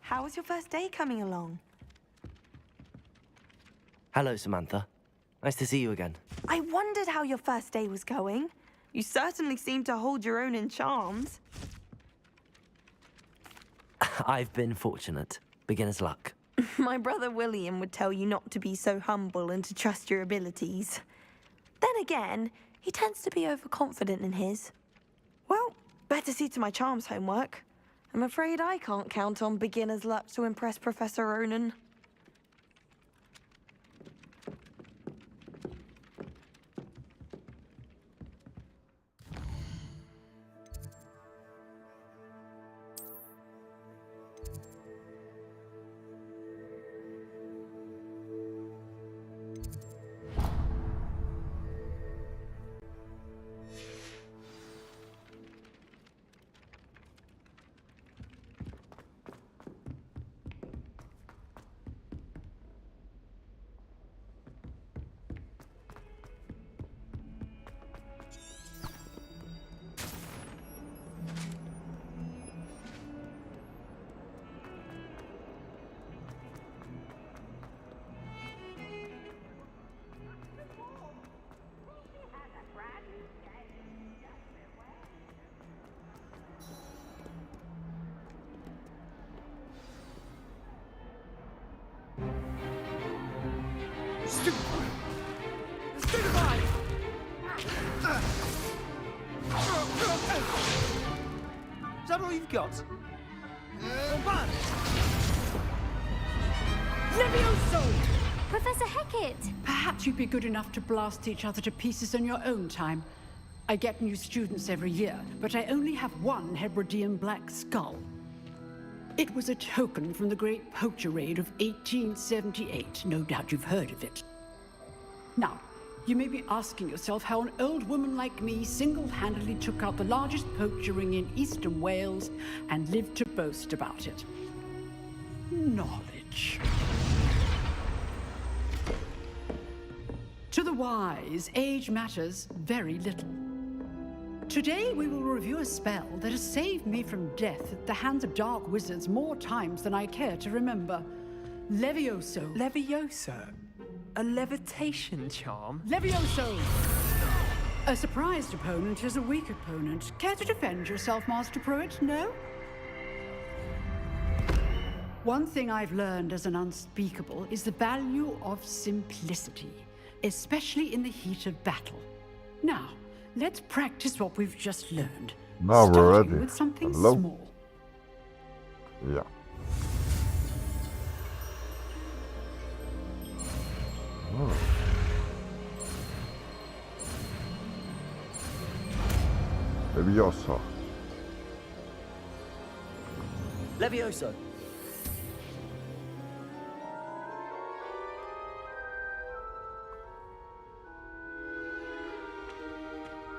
How was your first day coming along? Hello, Samantha. Nice to see you again. I wondered how your first day was going. You certainly seem to hold your own in charms. I've been fortunate. Beginner's luck. My brother William would tell you not to be so humble and to trust your abilities. Then again, he tends to be overconfident in his. Well, better see to my charms homework. I'm afraid I can't count on beginner's luck to impress Professor Ronan. Is that all you've got? Levioso! Professor Hecat! Perhaps you'd be good enough to blast each other to pieces in your own time. I get new students every year, but I only have one Hebridean black skull. It was a token from the Great Poacher Raid of 1878. No doubt you've heard of it. Now, you may be asking yourself how an old woman like me single-handedly took out the largest poacher ring in eastern Wales and lived to boast about it. Knowledge. To the wise, age matters very little. Today we will review a spell that has saved me from death at the hands of dark wizards more times than I care to remember. Levioso. Levioso? A levitation charm? Levioso! A surprised opponent is a weak opponent. Care to defend yourself, Master Pruitt? No? One thing I've learned as an unspeakable is the value of simplicity, especially in the heat of battle. Now, let's practice what we've just learned. Now we're starting ready. with something Hello? small. Yeah. Oh. Leviosa. Levioso.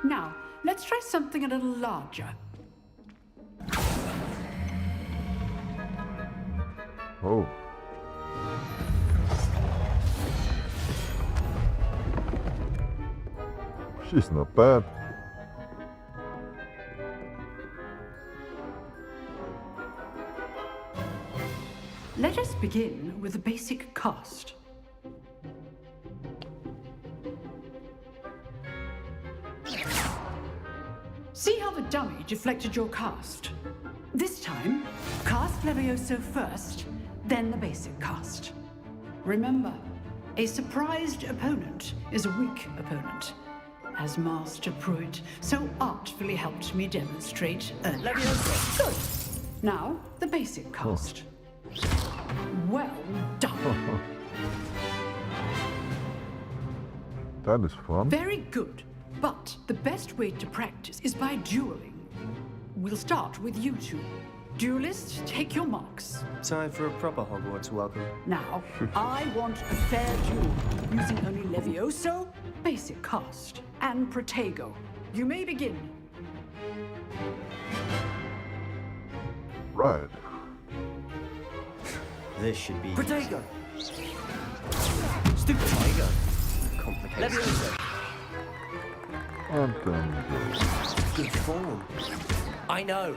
Now, let's try something a little larger. Oh. She's not bad. Let us begin with the basic cast. See how the dummy deflected your cast? This time, cast Levioso first, then the basic cast. Remember, a surprised opponent is a weak opponent, as Master Pruitt so artfully helped me demonstrate earlier. Levioso. Good. Now, the basic cast. Well done. That is fun. Very good. But the best way to practice is by dueling. We'll start with you two. Duelists, take your marks. Time for a proper Hogwarts welcome. Now, I want a fair duel, using only Levioso, basic cast, and Protego. You may begin. Right. This should be... Protego. Stupid tiger. Complicated. Levioso. And then go. Good form. I know.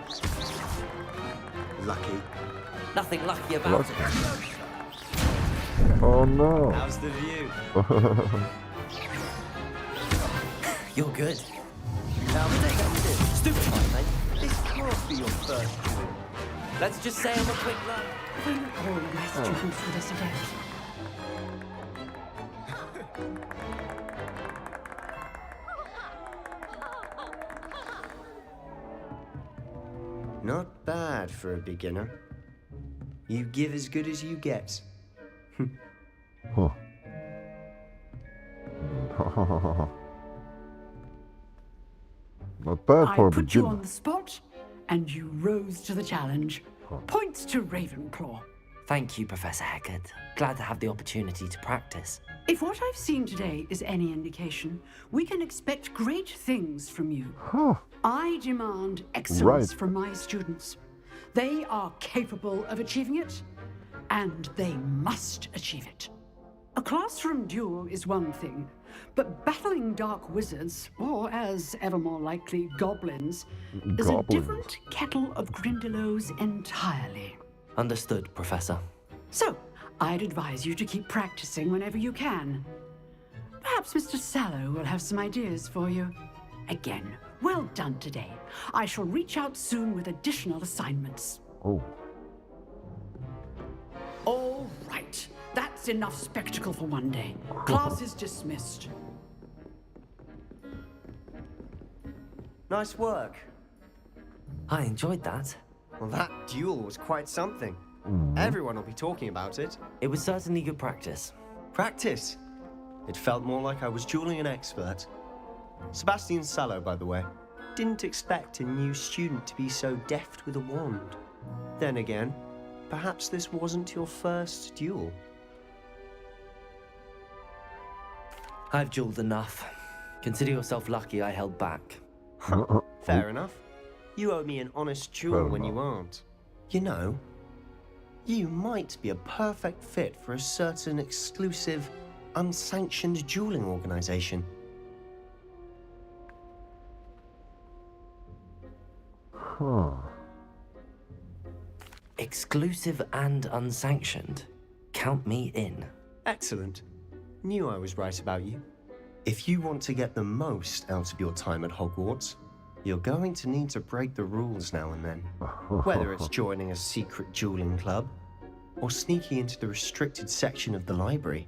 Lucky. Nothing lucky about Lucky. it. Oh no. How's the view? You're good. Now, take up this. Stupid, mate. This can't be your first duel. Let's just say I'm a quick learner. If only all of my students were this adept. Not bad for a beginner. You give as good as you get. Huh. Not bad I for a put you beginner. on the spot, and you rose to the challenge. Points to Ravenclaw. Thank you, Professor Heckard. Glad to have the opportunity to practice. If what I've seen today is any indication, we can expect great things from you. Huh. I demand excellence Right. from my students. They are capable of achieving it, and they must achieve it. A classroom duel is one thing, but battling dark wizards, or as ever more likely, goblins, is a Goblins. different kettle of Grindylows entirely. Understood, Professor. So, I'd advise you to keep practicing whenever you can. Perhaps Mr. Sallow will have some ideas for you. Again, well done today. I shall reach out soon with additional assignments. Oh. All right. That's enough spectacle for one day. Class is dismissed. Nice work. I enjoyed that. Well, that duel was quite something. Everyone will be talking about it. It was certainly good practice. Practice. It felt more like I was dueling an expert. Sebastian Sallow, by the way. Didn't expect a new student to be so deft with a wand. Then again, perhaps this wasn't your first duel. I've dueled enough. Consider yourself lucky I held back. Fair enough. You owe me an honest duel Fair when you enough. aren't. You know, you might be a perfect fit for a certain exclusive, unsanctioned dueling organization. Huh. Exclusive and unsanctioned. Count me in. Excellent. Knew I was right about you. If you want to get the most out of your time at Hogwarts, you're going to need to break the rules now and then. Whether it's joining a secret dueling club, or sneaking into the restricted section of the library,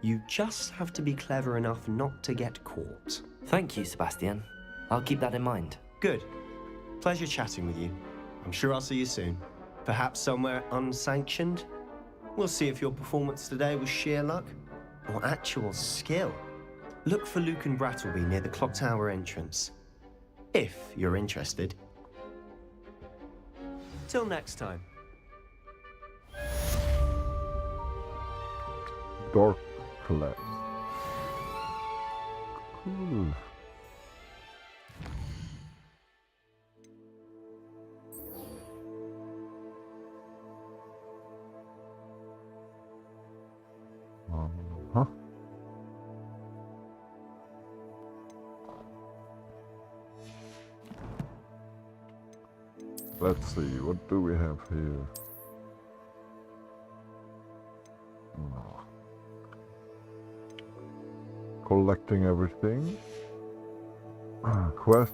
you just have to be clever enough not to get caught. Thank you, Sebastian. I'll keep that in mind. Good. Pleasure chatting with you. I'm sure I'll see you soon. Perhaps somewhere unsanctioned? We'll see if your performance today was sheer luck or actual skill. Look for Luke and Brattleby near the clock tower entrance. If you're interested. Till next time. Dark class. Cool. Huh? Let's see, what do we have here? No. Collecting everything. Quest.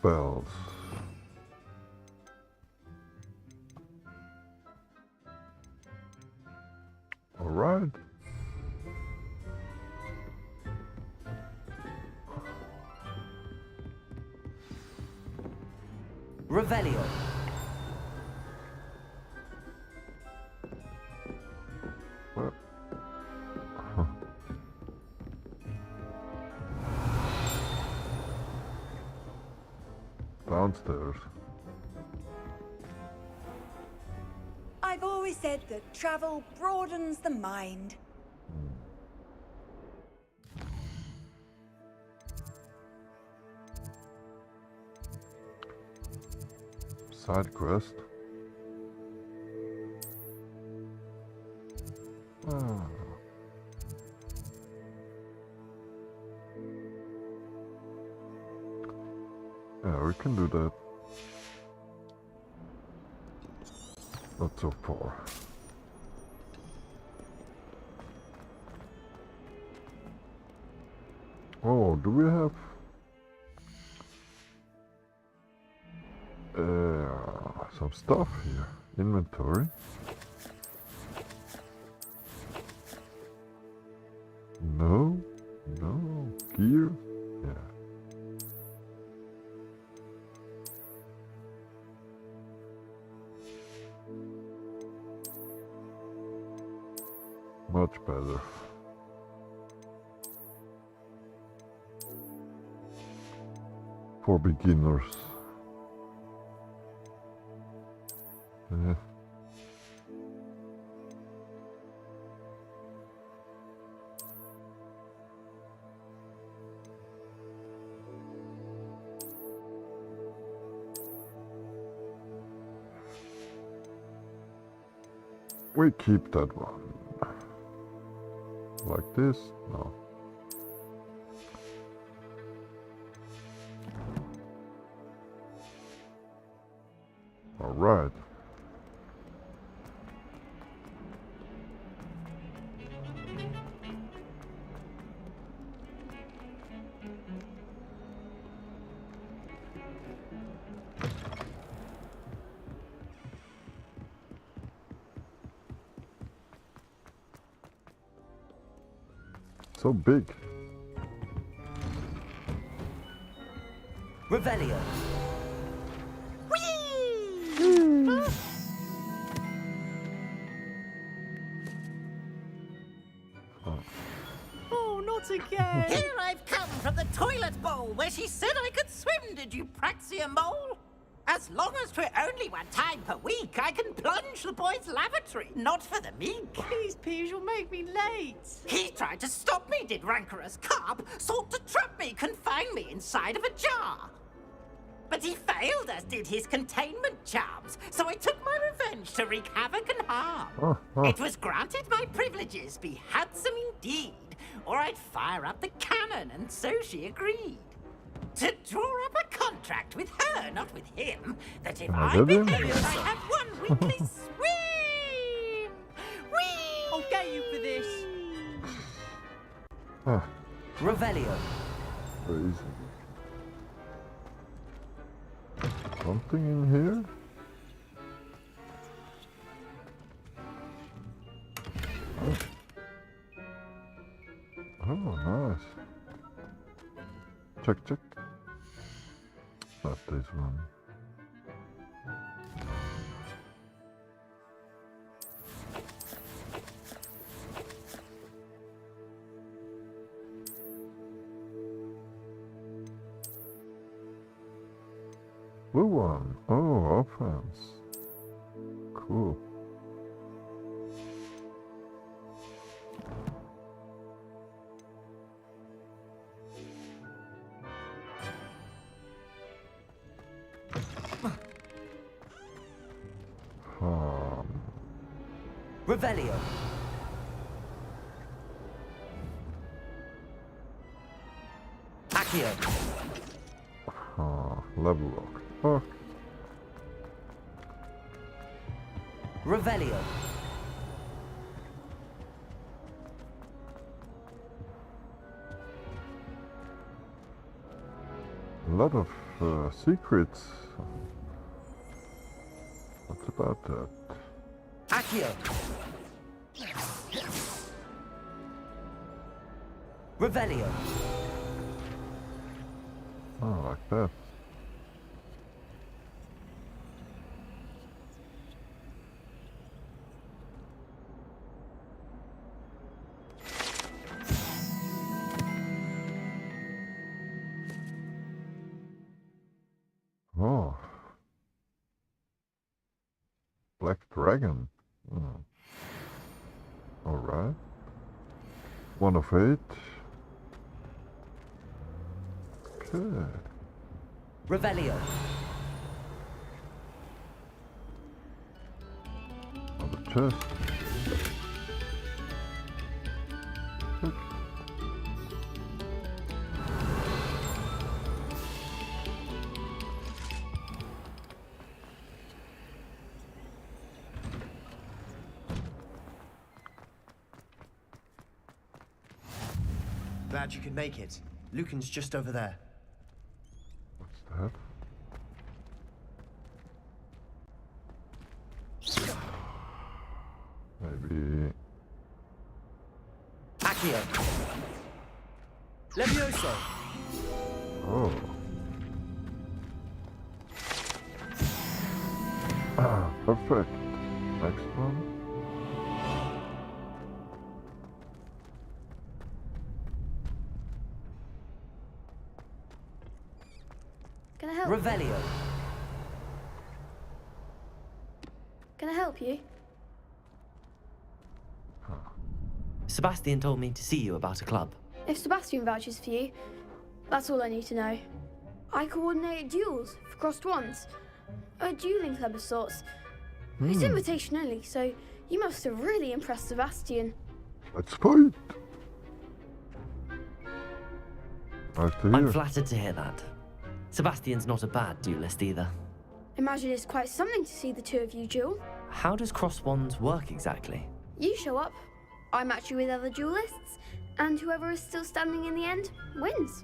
Spells. All right. Revelio. Well, huh. Downstairs. I've always said that travel broadens the mind. Side quest. Yeah, we can do that. Not so far. Oh, do we have... some stuff here. Inventory. No. No. Gear? Yeah. Much better. For beginners. Yeah. We keep that one. Like this? No. All right. So big. Revelio. Oh, not again! Here I've come from the toilet bowl where she said I could swim, did you praxia mole? As long as 'twere only one time per week, I can plunge the boy's lavatory, not for the meek. Please, Piers, you'll make me late. He tried to stop me, did rancorous carp, sought to trap me, confine me inside of a jar. But he failed, as did his containment charms, so I took my revenge to wreak havoc and harm. It was granted my privileges be handsome indeed, or I'd fire up the cannon, and so she agreed. To draw up a contract with her, not with him, that if I did he? behave, I'd have one weekly swim! Whee! I'll get you for this. Ah, Revelio. crazy. Something in here? Oh, nice. Check, check. Not this one. Blue one. Oh, offense. Cool. Revelio. Accio. Level lock. Fuck. Revelio. A lot of secrets. What's about that? Accio. Revelio. Oh, like that. Oh. Black Dragon. Alright. 1 of 8. Okay. Revelio. Another chest. Check. Glad you could make it. Lucan's just over there. What's that? Maybe. Accio. Levioso. Oh. Ah, perfect. Next one. Can I help? Revelio. Can I help you? Sebastian told me to see you about a club. If Sebastian vouches for you, that's all I need to know. I coordinate duels for crossed ones. A dueling club of sorts. It's invitation only, so you must have really impressed Sebastian. Let's fight. Nice to hear. I'm flattered to hear that. Sebastian's not a bad duelist either. Imagine it's quite something to see the two of you duel. How does cross wands work exactly? You show up, I match you with other duelists, and whoever is still standing in the end wins.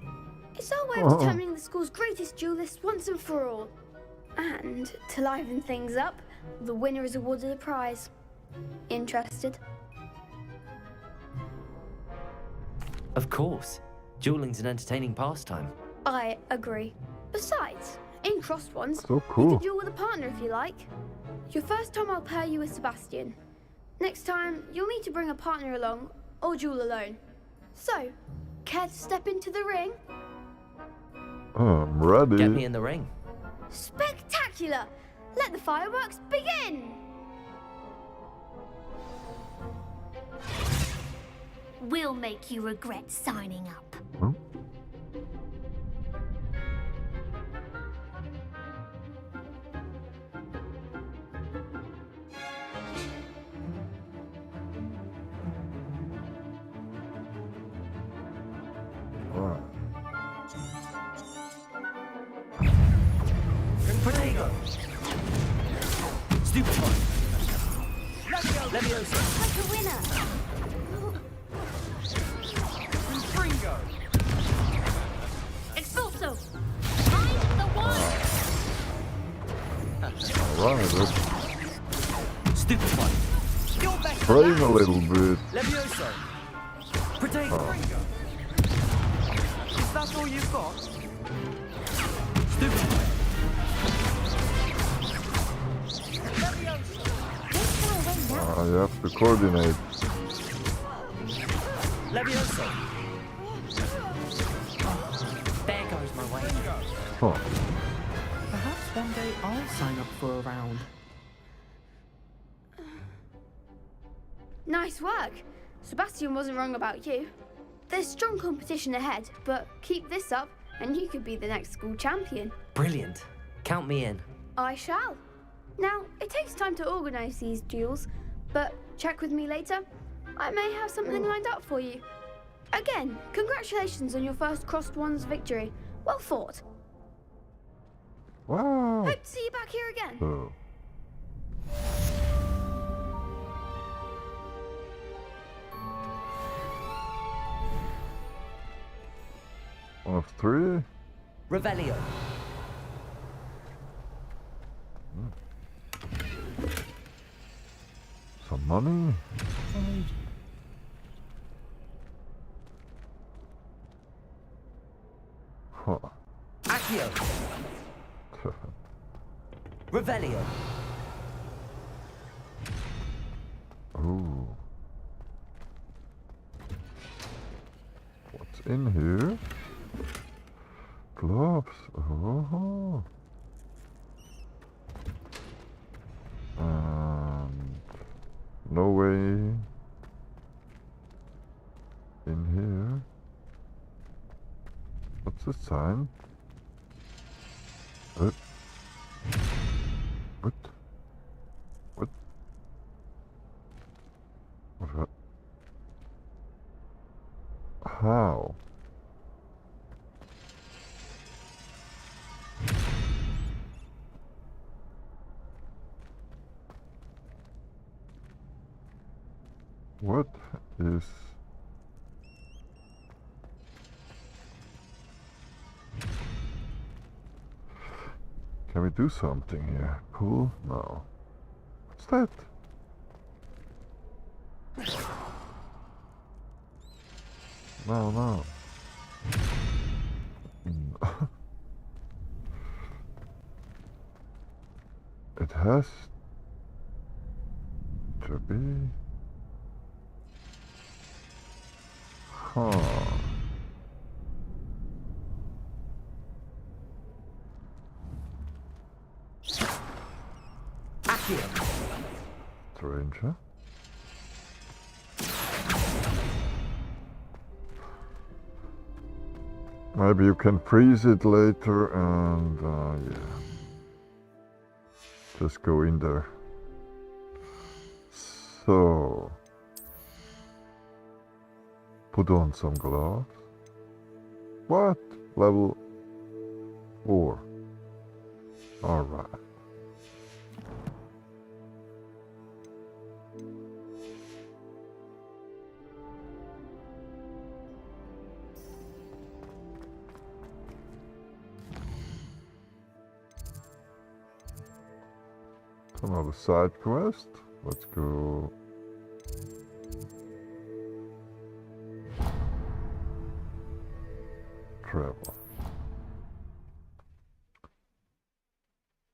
It's our way of determining the school's greatest duelist once and for all. And to liven things up, the winner is awarded a prize. Interested? Of course. Dueling's an entertaining pastime. I agree. Besides, in crossed ones, So you cool. can duel with a partner if you like. Your first time I'll pair you with Sebastian. Next time, you'll need to bring a partner along or duel alone. So, care to step into the ring? I'm ready. Get me in the ring. Spectacular! Let the fireworks begin! We'll make you regret signing up. Huh? Wow. Protego. Stupefy. Levioso. Like a winner. Expulso. Find the one. Alright, let's Stupefy. train a little bit. Levioso. Protego. Is that all you've got? Stupefy. You have to coordinate. Levioso. There goes my way. Huh. Perhaps one day I'll sign up for a round. Nice work. Sebastian wasn't wrong about you. There's strong competition ahead, but keep this up and you could be the next school champion. Brilliant. Count me in. I shall. Now, it takes time to organise these duels, but check with me later. I may have something lined up for you. Again, congratulations on your first crossed ones victory. Well fought. Wow. Hope to see you back here again. So. One of three. Revelio. Some money. Huh. Accio. Revelio. Ooh. What's in here? Gloves. Oh. And no way in here. What's the sign? What? What? What? What? How? What is Can we do something here? Pool? No. What's that? No, no. It has to be. Huh. Strange, huh? Maybe you can freeze it later and yeah. Just go in there. So put on some gloves. What? Level 4. Alright. Another side quest. Let's go. Travel.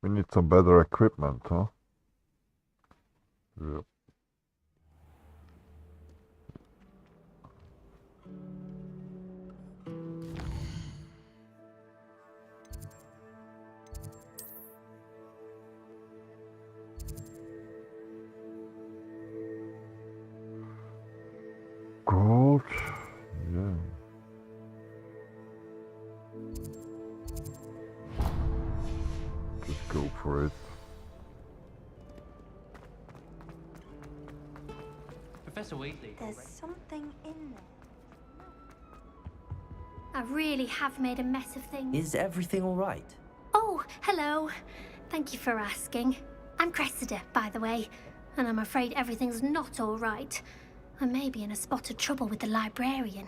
We need some better equipment, huh? Yep. Gold. Yeah. Just go for it. Professor Weasley. There's something in there. I really have made a mess of things. Is everything all right? Oh, hello. Thank you for asking. I'm Cressida, by the way, and I'm afraid everything's not all right. I may be in a spot of trouble with the librarian.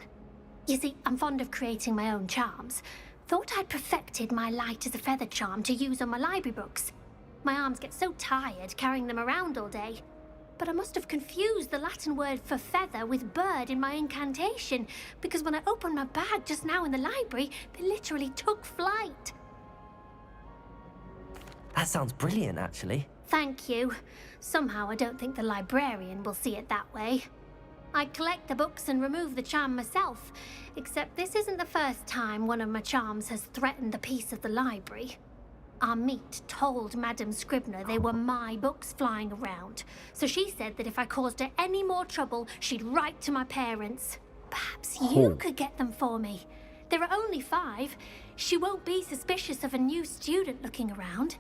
You see, I'm fond of creating my own charms. Thought I'd perfected my light as a feather charm to use on my library books. My arms get so tired carrying them around all day. But I must have confused the Latin word for feather with bird in my incantation, because when I opened my bag just now in the library, they literally took flight. That sounds brilliant, actually. Thank you. Somehow I don't think the librarian will see it that way. I collect the books and remove the charm myself, except this isn't the first time one of my charms has threatened the peace of the library. Our meet told Madame Scribner they were my books flying around, so she said that if I caused her any more trouble, she'd write to my parents. Perhaps you could get them for me. There are only 5. She won't be suspicious of a new student looking around.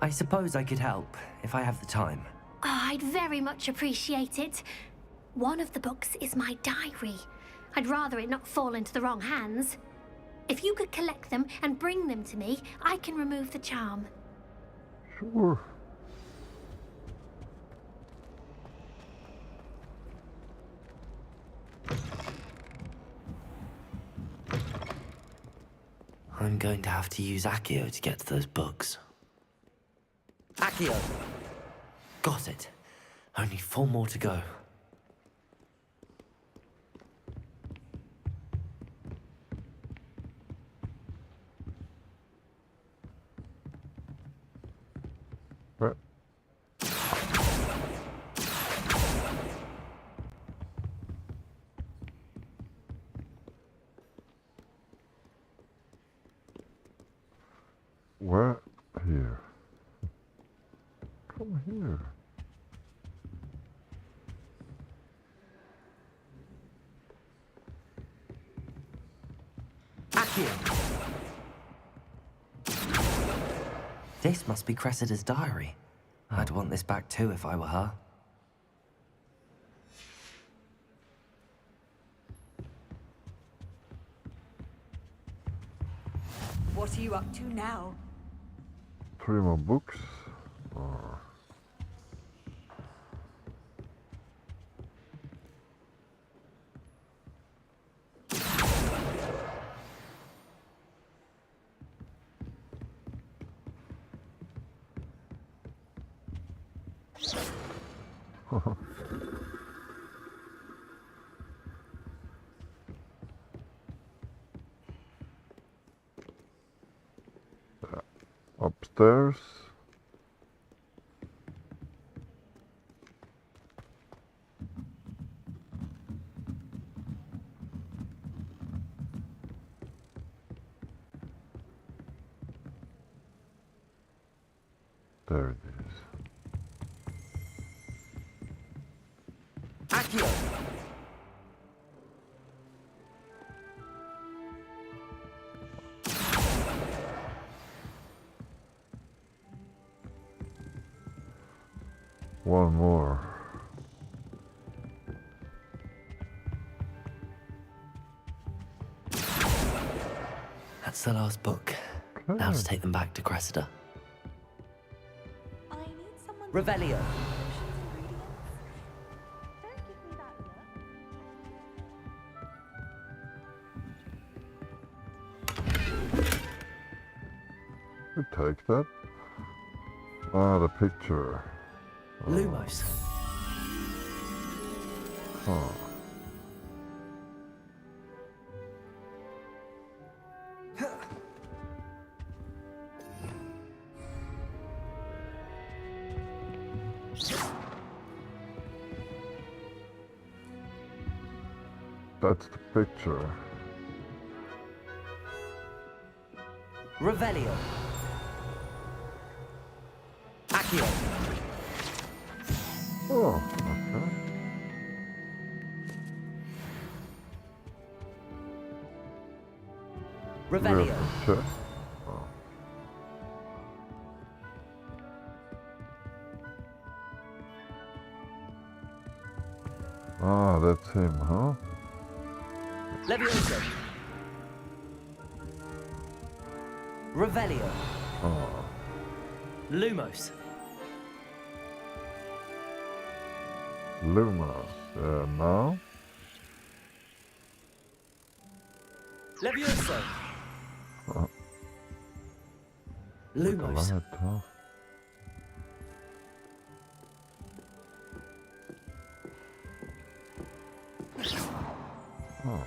I suppose I could help, if I have the time. Oh, I'd very much appreciate it. One of the books is my diary. I'd rather it not fall into the wrong hands. If you could collect them and bring them to me, I can remove the charm. Sure. I'm going to have to use Accio to get to those books. Accio! Got it. Only 4 more to go. Where? Where? Here. Come here. Accio! This must be Cressida's diary. I'd want this back too if I were her. What are you up to now? 3 more books. Or... Upstairs. There it is. Accio! One more. That's the last book. Now to take them back to Cressida. I need someone to Revelio. You take that. Ah, the picture. Lumos. Huh. That's the picture. Revelio. Accio. Oh, okay. Revelio. Check. Ah, that's him, huh? Levioso. Revelio. Oh. Lumos. Luma. Now? Levioso. Lumos. Light, huh? Oh.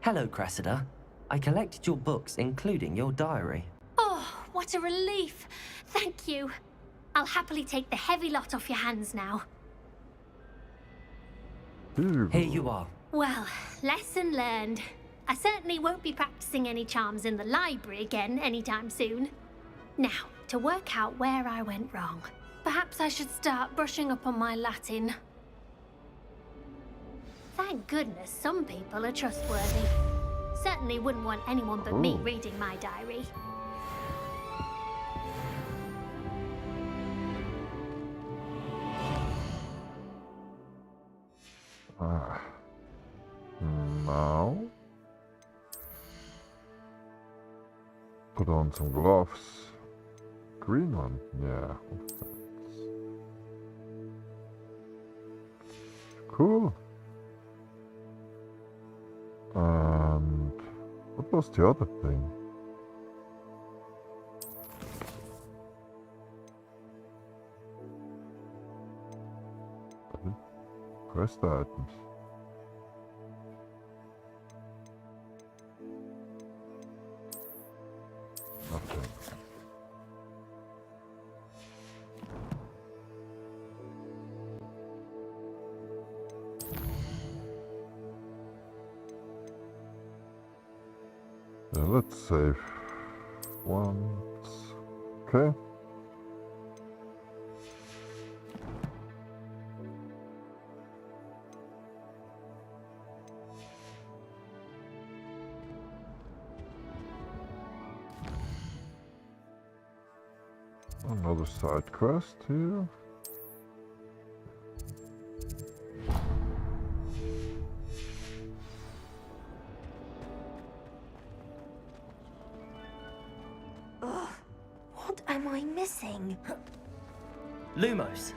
Hello, Cressida. I collected your books, including your diary. Oh, what a relief. Thank you. I'll happily take the heavy lot off your hands now. Here you are. Well, lesson learned. I certainly won't be practicing any charms in the library again anytime soon. Now, to work out where I went wrong. Perhaps I should start brushing up on my Latin. Thank goodness some people are trustworthy. Certainly wouldn't want anyone but me reading my diary. Ah. Now? Put on some gloves. Green one? Yeah. Cool. And what was the other thing? Quest items. Nothing. Yeah, let's save once. Okay. Another side quest here. missing? Lumos.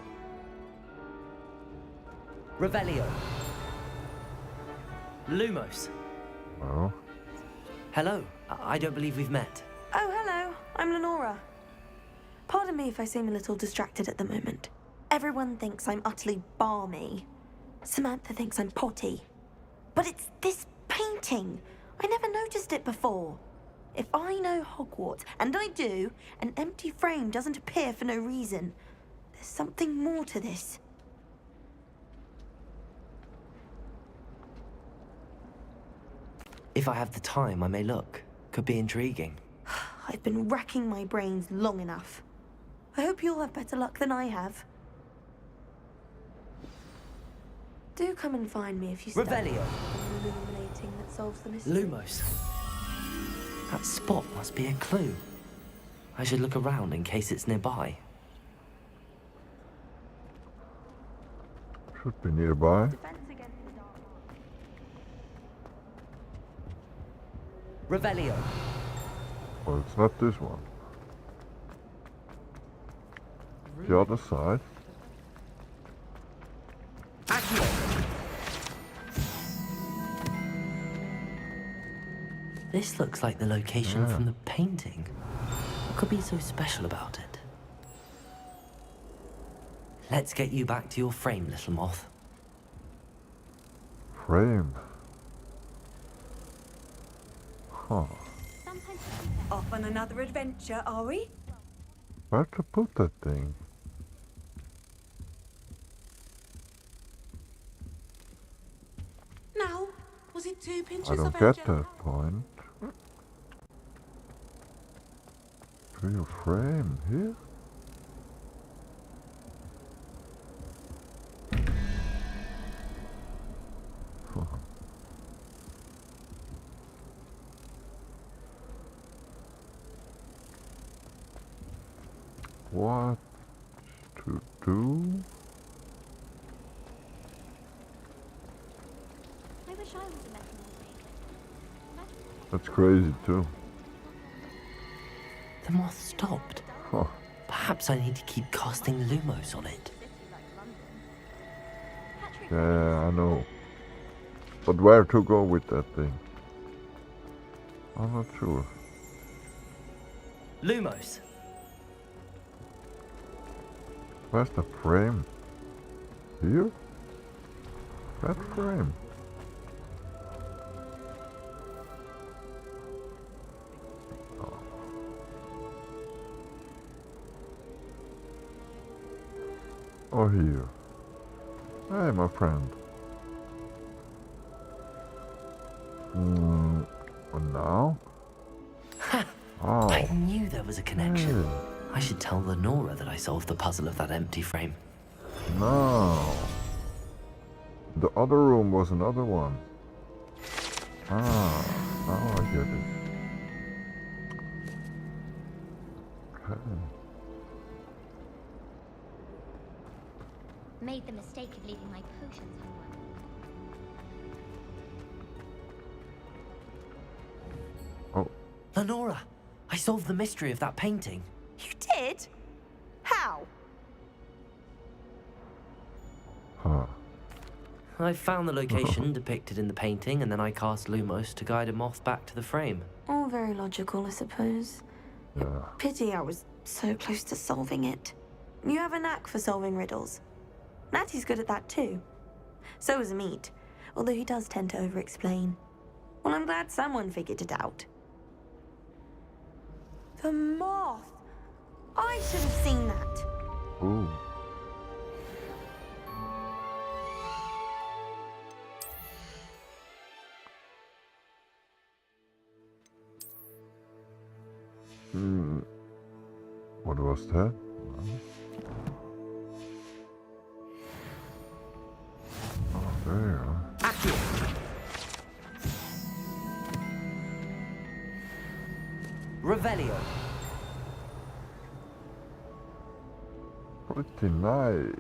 Revelio. Lumos. Well, Hello. I don't believe we've met. Oh, hello. I'm Lenora. Pardon me if I seem a little distracted at the moment. Everyone thinks I'm utterly balmy. Samantha thinks I'm potty. But it's this painting. I never noticed it before. If I know Hogwarts, and I do, an empty frame doesn't appear for no reason. There's something more to this. If I have the time, I may look. Could be intriguing. I've been racking my brains long enough. I hope you'll have better luck than I have. Do come and find me if you study Revelio. the illuminating that solves the mystery. Lumos. That spot must be a clue. I should look around in case it's nearby. should be nearby. Revelio. Well, it's not this one. The other side. This looks like the location Yeah. from the painting. What could be so special about it? Let's get you back to your frame, little moth. Frame. Huh. Off on another adventure, are we? Where to put that thing? Now, was it 2 pinches I don't of get Angel? that point. To your frame here? What to do? I wish I was a metal maker. That's crazy too. The moth stopped. Huh. Perhaps I need to keep casting Lumos on it. Yeah, I know. But where to go with that thing? I'm not sure. Lumos. Where's the frame? Here? That frame. Oh, here. Hey, my friend. And now? Oh. I knew there was a connection. Hey. I should tell Lenora that I solved the puzzle of that empty frame. No. The other room was another one. Ah, now I get it. Okay. Made the mistake of leaving my potions homework. Oh, Lenora, I solved the mystery of that painting. You did? How? huh. I found the location depicted in the painting, and then I cast Lumos to guide a moth back to the frame. All very logical, I suppose. Yeah. Pity I was so close to solving it. You have a knack for solving riddles. Natty's good at that too. So is Meat, although he does tend to over-explain. Well, I'm glad someone figured it out. The moth! I should have seen that. Ooh. What was that? Oh, there you are. Revelio. Pretty nice.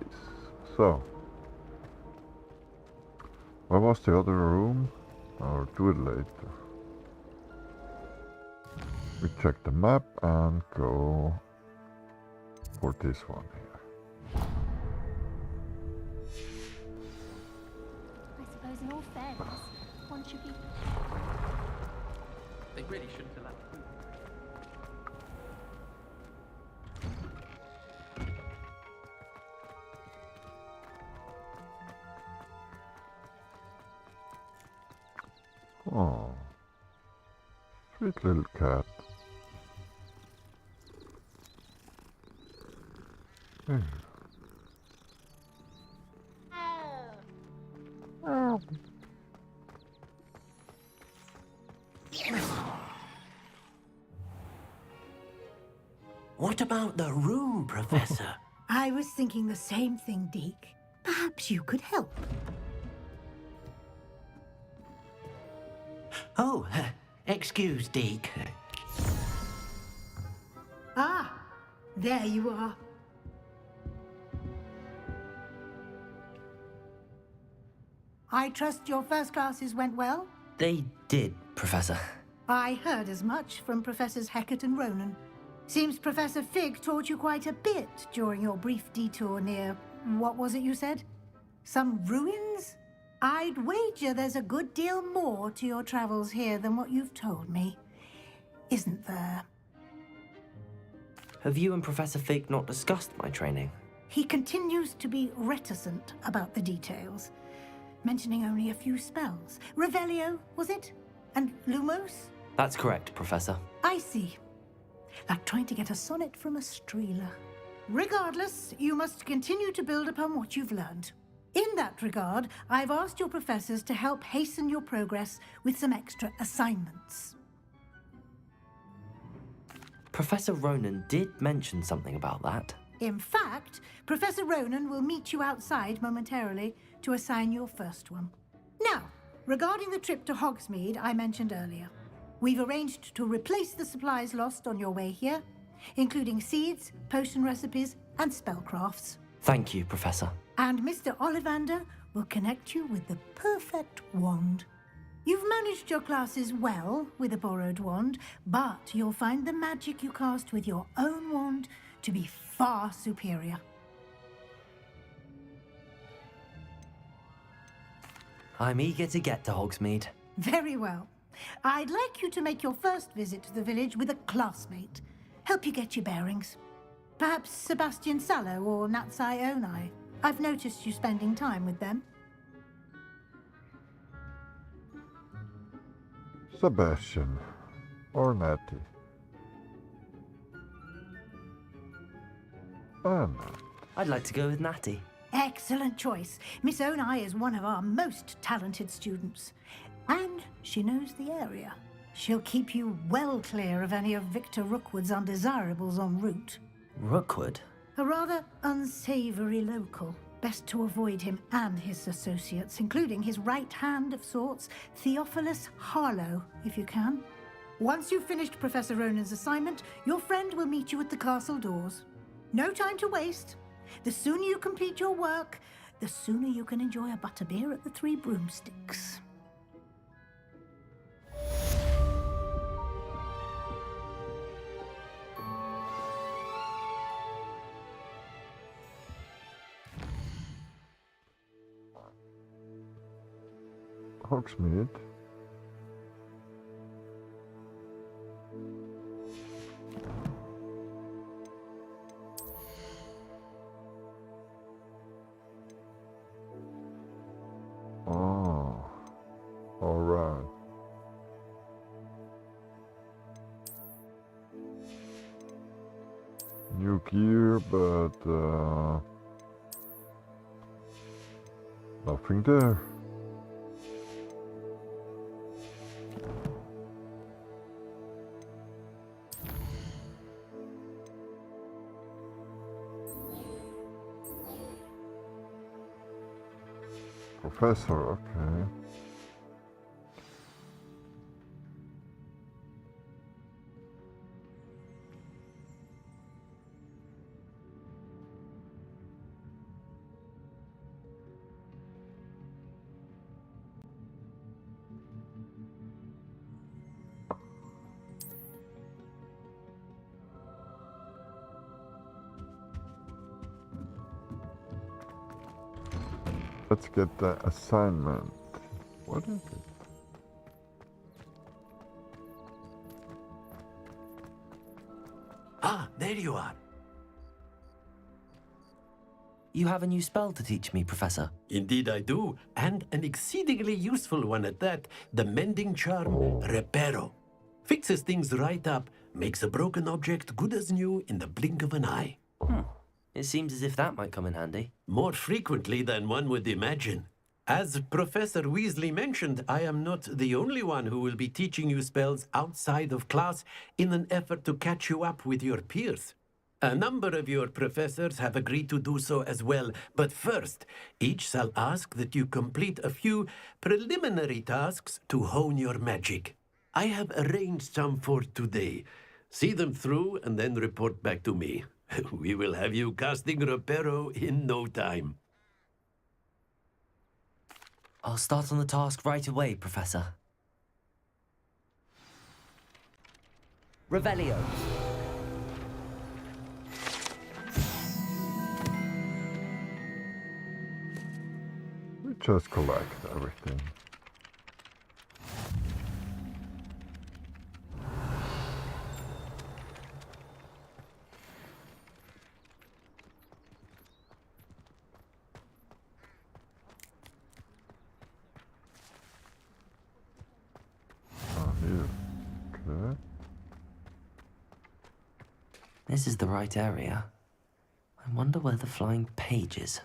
So, where was the other room? I'll do it later. We check the map and go for this one here. I suppose in all fairness, one should be... They really shouldn't allow food. Oh, sweet little cat. Hey. Oh. What about the room, Professor? I was thinking the same thing, Deke. Perhaps you could help. Oh, excuse, Deke. Ah, there you are. I trust your first classes went well? They did, Professor. I heard as much from Professors Hecat and Ronan. Seems Professor Fig taught you quite a bit during your brief detour near... what was it you said? Some ruins? I'd wager there's a good deal more to your travels here than what you've told me. Isn't there? Have you and Professor Fig not discussed my training? He continues to be reticent about the details, mentioning only a few spells. Revelio, was it? And Lumos? That's correct, Professor. I see. Like trying to get a sonnet from a streeler. Regardless, you must continue to build upon what you've learned. In that regard, I've asked your professors to help hasten your progress with some extra assignments. Professor Ronan did mention something about that. In fact, Professor Ronan will meet you outside momentarily to assign your first one. Now, regarding the trip to Hogsmeade I mentioned earlier, we've arranged to replace the supplies lost on your way here, including seeds, potion recipes, and spellcrafts. Thank you, Professor. And Mr. Ollivander will connect you with the perfect wand. You've managed your classes well with a borrowed wand, but you'll find the magic you cast with your own wand to be far superior. I'm eager to get to Hogsmeade. Very well. I'd like you to make your first visit to the village with a classmate. Help you get your bearings. Perhaps Sebastian Sallow or Natsai Onai. I've noticed you spending time with them. Sebastian or Natty. And I'd like to go with Natty. Excellent choice. Miss Onai is one of our most talented students. And she knows the area. She'll keep you well clear of any of Victor Rookwood's undesirables en route. Rookwood? A rather unsavory local. Best to avoid him and his associates, including his right hand of sorts, Theophilus Harlow, if you can. Once you've finished Professor Ronan's assignment, your friend will meet you at the castle doors. No time to waste. The sooner you complete your work, the sooner you can enjoy a butterbeer at the Three Broomsticks. Hogsmeade. Oh, all right. New gear, but nothing there. Professor, okay. Let's get the assignment. What is it? Ah, there you are. You have a new spell to teach me, Professor. Indeed I do, and an exceedingly useful one at that. The mending charm, Reparo. Fixes things right up, makes a broken object good as new in the blink of an eye. It seems as if that might come in handy. More frequently than one would imagine. As Professor Weasley mentioned, I am not the only one who will be teaching you spells outside of class in an effort to catch you up with your peers. A number of your professors have agreed to do so as well, but first, each shall ask that you complete a few preliminary tasks to hone your magic. I have arranged some for today. See them through and then report back to me. We will have you casting Reparo in no time. I'll start on the task right away, Professor. Revelio. We just collect everything. Here. Okay. This is the right area. I wonder where the flying page is.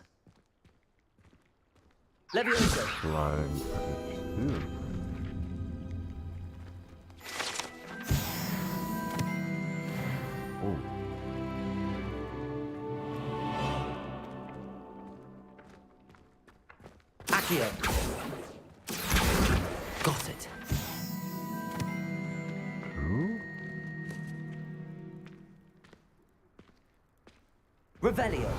Levioso. Flying page here. Oh. Accio. Got it. Two. Revelio.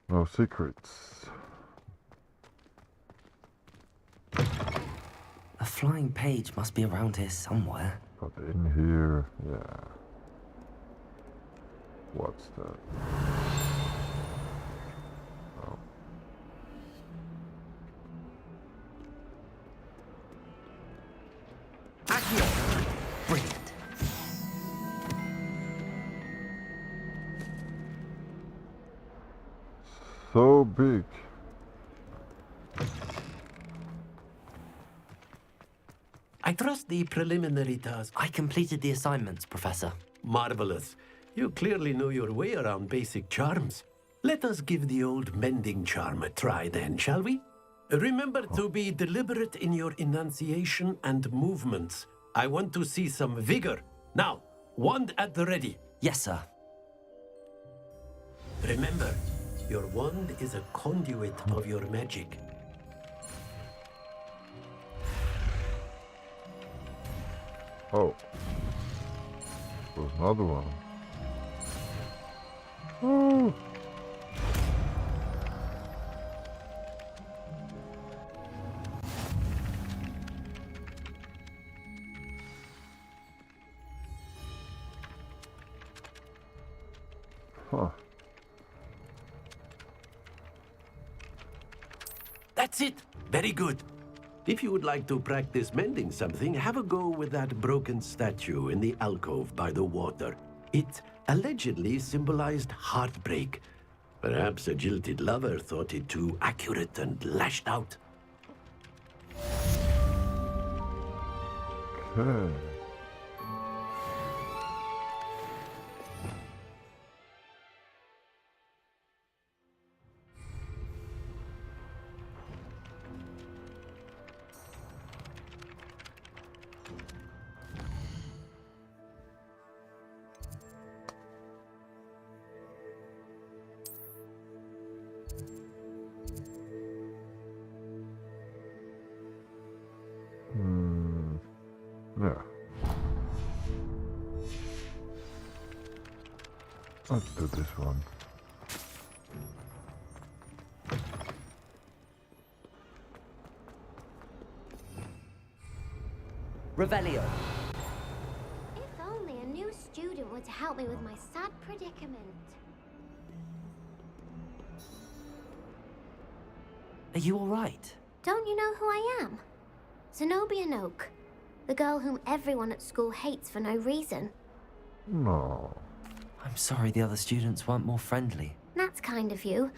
No secrets. A flying page must be around here somewhere. But in here, yeah. What's that? Oh. Accio. Brilliant. So big. I trust the preliminary task. I completed the assignments, Professor. Marvelous. You clearly know your way around basic charms. Let us give the old mending charm a try then, shall we? Remember to be deliberate in your enunciation and movements. I want to see some vigor. Now, wand at the ready. Yes, sir. Remember, your wand is a conduit of your magic. Oh. There's another one. Oh. Huh. That's it. Very good. If you would like to practice mending something, have a go with that broken statue in the alcove by the water. It allegedly symbolized heartbreak. Perhaps a jilted lover thought it too accurate and lashed out. Okay. Yeah. Let's do this one. Revelio. If only a new student were to help me with my sad predicament. Are you all right? Don't you know who I am? Zenobia Noak, the girl whom everyone at school hates for no reason. No. I'm sorry the other students weren't more friendly. That's kind of you.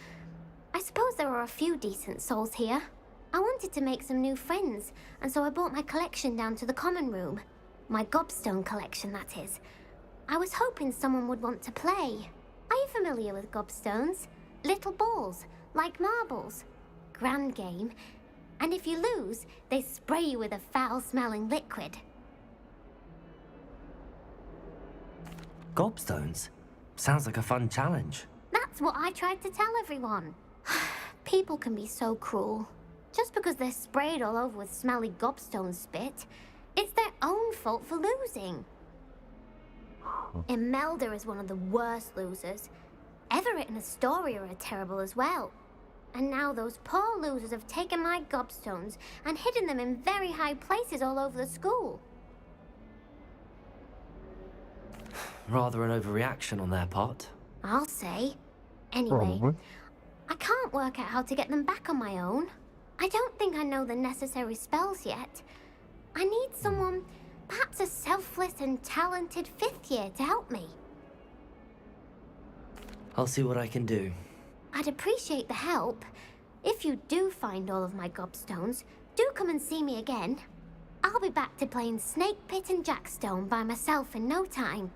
I suppose there are a few decent souls here. I wanted to make some new friends, and so I brought my collection down to the common room. My gobstone collection, that is. I was hoping someone would want to play. Are you familiar with gobstones? Little balls, like marbles. Grand game. And if you lose, they spray you with a foul-smelling liquid. Gobstones? Sounds like a fun challenge. That's what I tried to tell everyone. People can be so cruel. Just because they're sprayed all over with smelly gobstone spit, it's their own fault for losing. Imelda is one of the worst losers. Everett and Astoria are terrible as well. And now those poor losers have taken my gobstones and hidden them in very high places all over the school. Rather an overreaction on their part. I'll say. Anyway, Probably. I can't work out how to get them back on my own. I don't think I know the necessary spells yet. I need someone, perhaps a selfless and talented 5th year to help me. I'll see what I can do. I'd appreciate the help. If you do find all of my gobstones, do come and see me again. I'll be back to playing Snake Pit and Jackstone by myself in no time.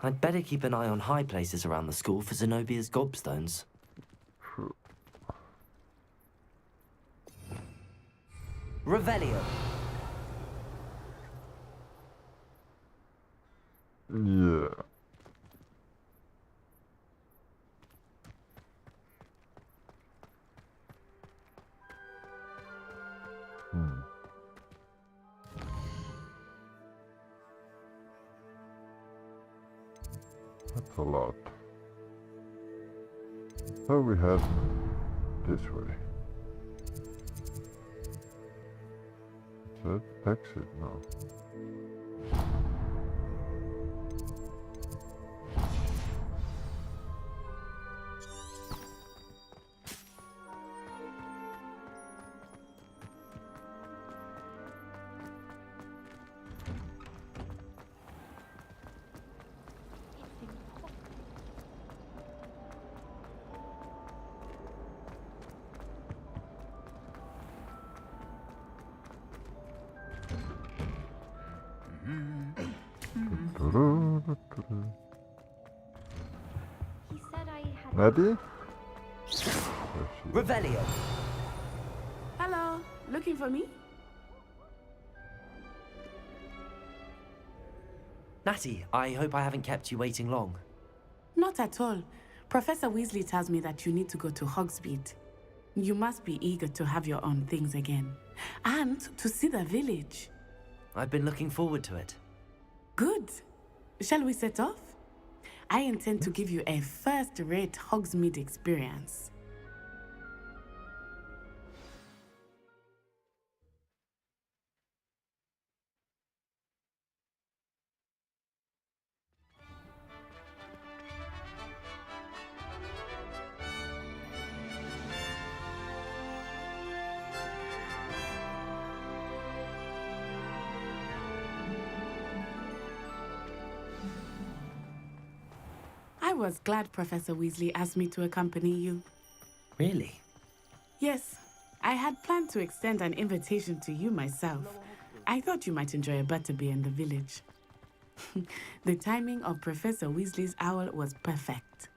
I'd better keep an eye on high places around the school for Zenobia's gobstones. Revelio. Yeah. That's a lot. So we head this way. Is that exit now? He said I had... Ready? Revelio. Hello, looking for me? Natty, I hope I haven't kept you waiting long. Not at all. Professor Weasley tells me that you need to go to Hogsmeade. You must be eager to have your own things again. And to see the village. I've been looking forward to it. Good. Shall we set off? I intend to give you a first-rate Hogsmeade experience. I was glad Professor Weasley asked me to accompany you. Really? Yes, I had planned to extend an invitation to you myself. I thought you might enjoy a butterbeer in the village. The timing of Professor Weasley's owl was perfect.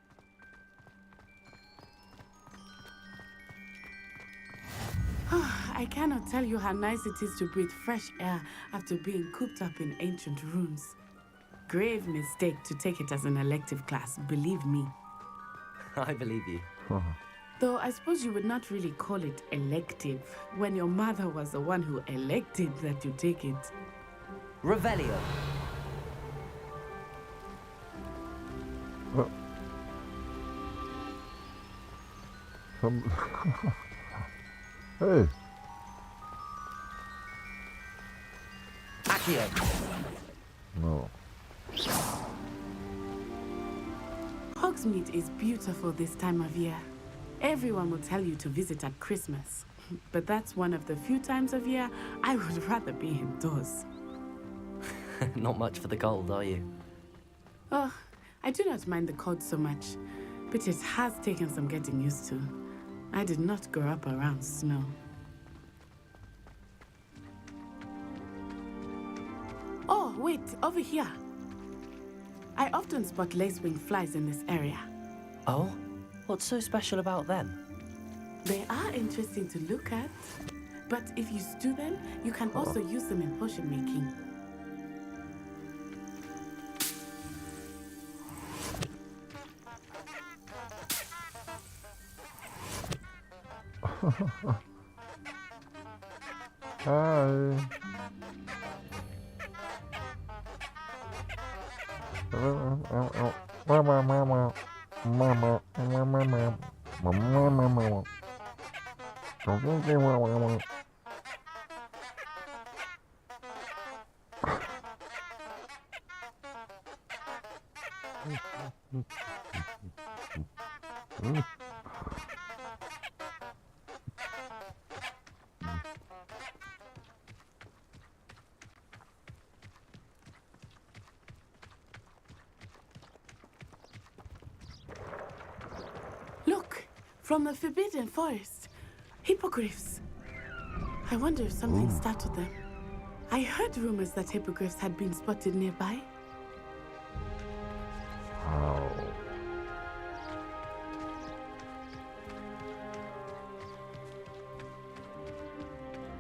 I cannot tell you how nice it is to breathe fresh air after being cooped up in ancient rooms. Grave mistake to take it as an elective class, believe me. I believe you. Though I suppose you would not really call it elective when your mother was the one who elected that you take it. Revelio. Hey. Accio. No. Hogsmeade is beautiful this time of year. Everyone will tell you to visit at Christmas. But that's one of the few times of year I would rather be indoors. Not much for the cold, are you? Oh, I do not mind the cold so much, but it has taken some getting used to. I did not grow up around snow. Oh, wait, over here. I often spot lacewing flies in this area. Oh? What's so special about them? They are interesting to look at, but if you stew them, you can also use them in potion making. Hi. Look, from the Forbidden Forest. Hippogriffs. I wonder if something startled them. I heard rumors that hippogriffs had been spotted nearby. How?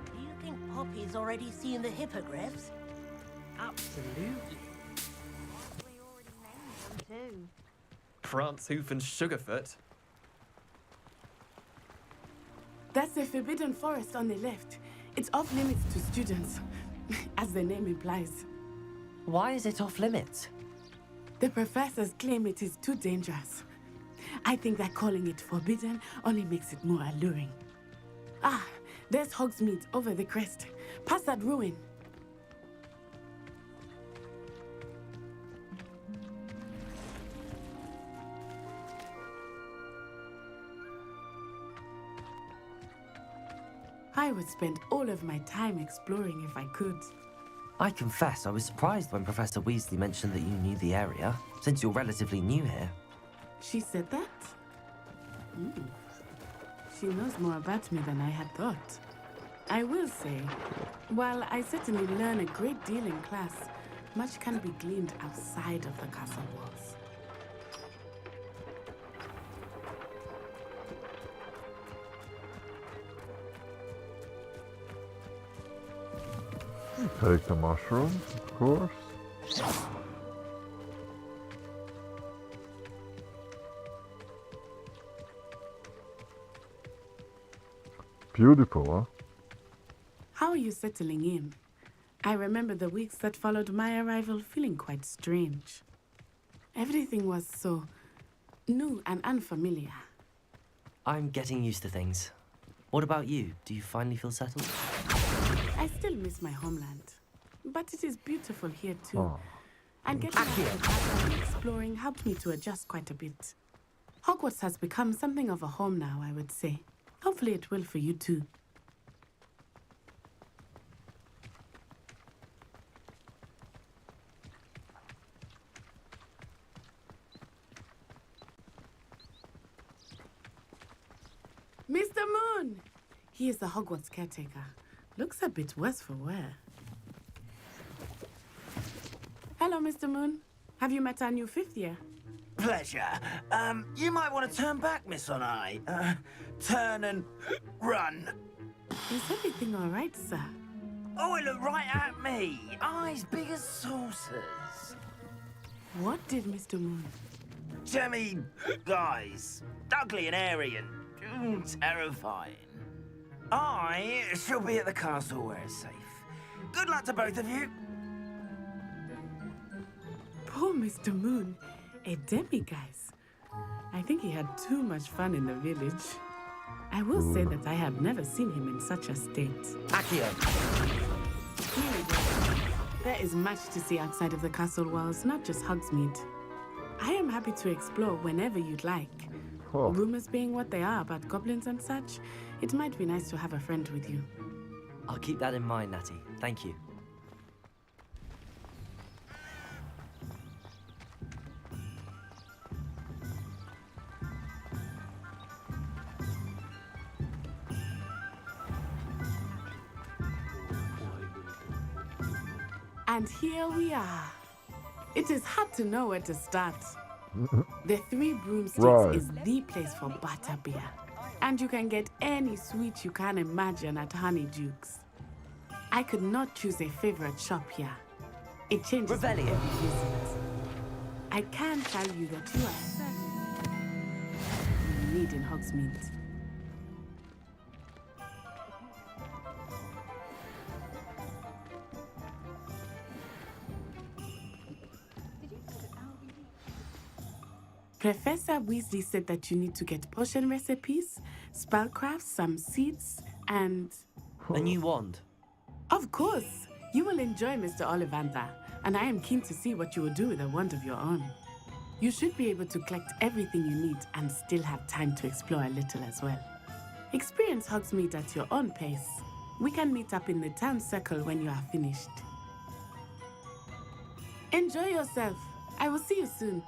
Do you think Poppy's already seen the hippogriffs? Absolutely. We already named them too. Prance, Hoof, and Sugarfoot. That's the Forbidden Forest on the left. It's off limits to students, as the name implies. Why is it off limits? The professors claim it is too dangerous. I think that calling it forbidden only makes it more alluring. Ah, there's Hogsmeade over the crest. Past that ruin. I would spend all of my time exploring if I could. I confess I was surprised when Professor Weasley mentioned that you knew the area, since you're relatively new here. She said that? She knows more about me than I had thought. I will say, while I certainly learn a great deal in class, much can be gleaned outside of the castle walls. Take the mushrooms, of course. Beautiful, huh? How are you settling in? I remember the weeks that followed my arrival feeling quite strange. Everything was so new and unfamiliar. I'm getting used to things. What about you? Do you finally feel settled? I still miss my homeland, but it is beautiful here too. Oh. And getting out of the castle and exploring helped me to adjust quite a bit. Hogwarts has become something of a home now, I would say. Hopefully it will for you too. Mr. Moon! He is the Hogwarts caretaker. Looks a bit worse for wear. Hello, Mr. Moon. Have you met our new fifth year? Pleasure. You might want to turn back, Miss On-Eye. Turn and run. Is everything all right, sir? Oh, it looked right at me. Eyes big as saucers. What did Mr. Moon? Jemmy guys. Ugly and airy and terrifying. I shall be at the castle where it's safe. Good luck to both of you. Poor Mr. Moon, a demiguise. I think he had too much fun in the village. I will say that I have never seen him in such a state. Accio! There is much to see outside of the castle walls, not just Hogsmeade. I am happy to explore whenever you'd like. Rumors being what they are about goblins and such, it might be nice to have a friend with you. I'll keep that in mind, Natty. Thank you. And here we are. It is hard to know where to start. The Three Broomsticks is the place for butterbeer. And you can get any sweet you can imagine at Honeydukes. I could not choose a favorite shop here. It changes every visit. I can tell you that you are certain you need in Hogsmeade. Professor Weasley said that you need to get potion recipes, spellcrafts, some seeds, and... A new wand? Of course! You will enjoy Mr. Ollivander, and I am keen to see what you will do with a wand of your own. You should be able to collect everything you need and still have time to explore a little as well. Experience Hogsmeade at your own pace. We can meet up in the town circle when you are finished. Enjoy yourself. I will see you soon.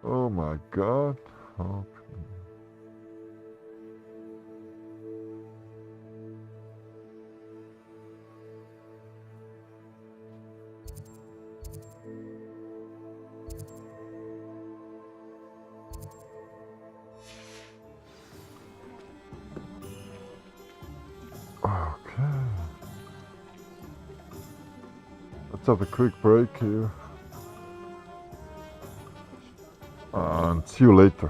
Oh my god. Okay. Let's have a quick break here. And see you later.